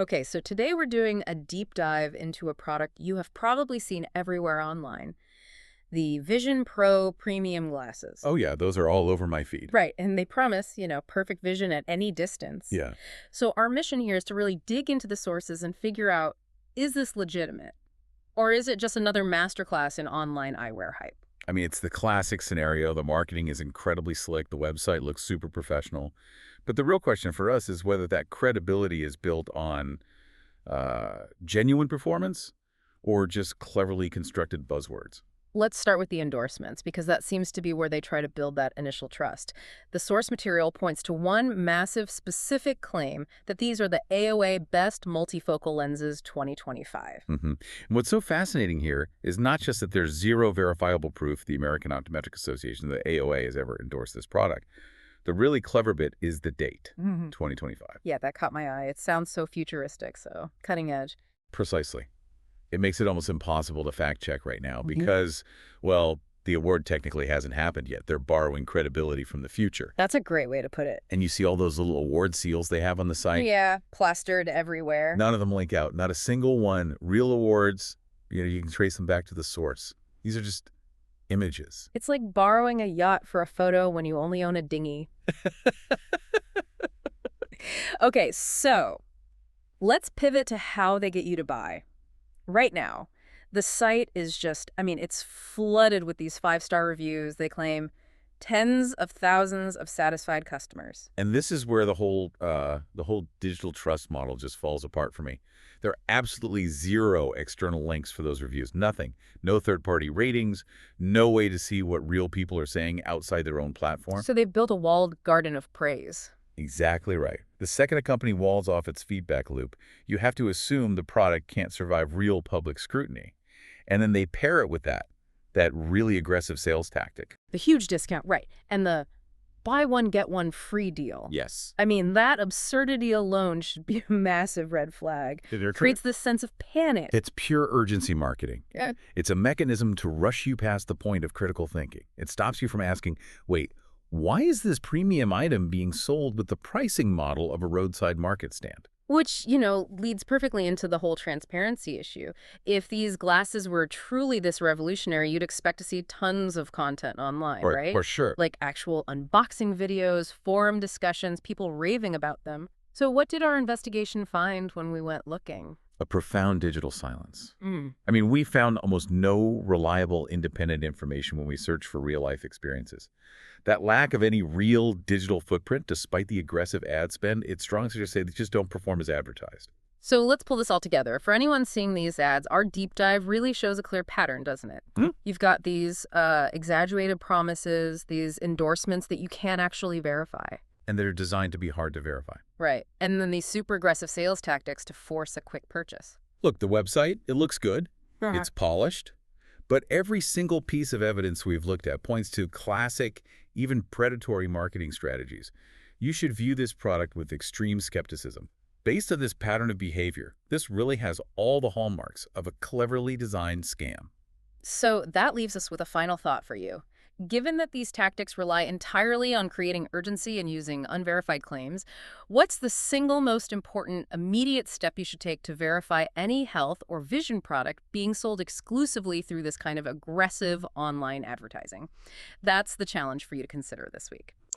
Okay, so today we're doing a deep dive into a product you have probably seen everywhere online, the Vision Pro premium glasses. Oh yeah, those are all over my feed. Right, and they promise, perfect vision at any distance. Yeah. So our mission here is to really dig into the sources and figure out, is this legitimate? Or is it just another masterclass in online eyewear hype? I mean, it's the classic scenario. The marketing is incredibly slick. The website looks super professional. But the real question for us is whether that credibility is built on genuine performance or just cleverly constructed buzzwords. Let's start with the endorsements, because that seems to be where they try to build that initial trust. The source material points to one massive specific claim that these are the AOA Best Multifocal Lenses 2025. And what's so fascinating here is not just that there's zero verifiable proof the American Optometric Association, the AOA, has ever endorsed this product. The really clever bit is the date, 2025. Yeah, that caught my eye. It sounds so futuristic, so cutting edge. Precisely. It makes it almost impossible to fact check right now because, well, the award technically hasn't happened yet. They're borrowing credibility from the future. That's a great way to put it. And you see all those little award seals they have on the site? Yeah, plastered everywhere. None of them link out. Not a single one. Real awards, you can trace them back to the source. These are just images. It's like borrowing a yacht for a photo when you only own a dinghy. Okay, so let's pivot to how they get you to buy. Right now, the site is just, it's flooded with these 5-star reviews. They claim tens of thousands of satisfied customers. And this is where the whole digital trust model just falls apart for me. There are absolutely zero external links for those reviews. Nothing. No third-party ratings. No way to see what real people are saying outside their own platform. So they've built a walled garden of praise. Exactly right. The second a company walls off its feedback loop, you have to assume the product can't survive real public scrutiny. And then they pair it with that really aggressive sales tactic. The huge discount, right. And the buy one, get one free deal. Yes. That absurdity alone should be a massive red flag. Creates this sense of panic. It's pure urgency marketing. Yeah. It's a mechanism to rush you past the point of critical thinking. It stops you from asking, wait, why is this premium item being sold with the pricing model of a roadside market stand? Which, leads perfectly into the whole transparency issue. If these glasses were truly this revolutionary, you'd expect to see tons of content online, right? For sure. Like actual unboxing videos, forum discussions, people raving about them. So what did our investigation find when we went looking? A profound digital silence. We found almost no reliable independent information when we searched for real-life experiences. That lack of any real digital footprint, despite the aggressive ad spend, it's strong to say they just don't perform as advertised. So let's pull this all together. For anyone seeing these ads, our deep dive really shows a clear pattern, doesn't it? You've got these exaggerated promises, these endorsements that you can't actually verify. And they're designed to be hard to verify. Right. And then these super aggressive sales tactics to force a quick purchase. Look, the website, it looks good. It's polished. But every single piece of evidence we've looked at points to classic, even predatory marketing strategies. You should view this product with extreme skepticism. Based on this pattern of behavior, this really has all the hallmarks of a cleverly designed scam. So that leaves us with a final thought for you. Given that these tactics rely entirely on creating urgency and using unverified claims, what's the single most important immediate step you should take to verify any health or vision product being sold exclusively through this kind of aggressive online advertising? That's the challenge for you to consider this week.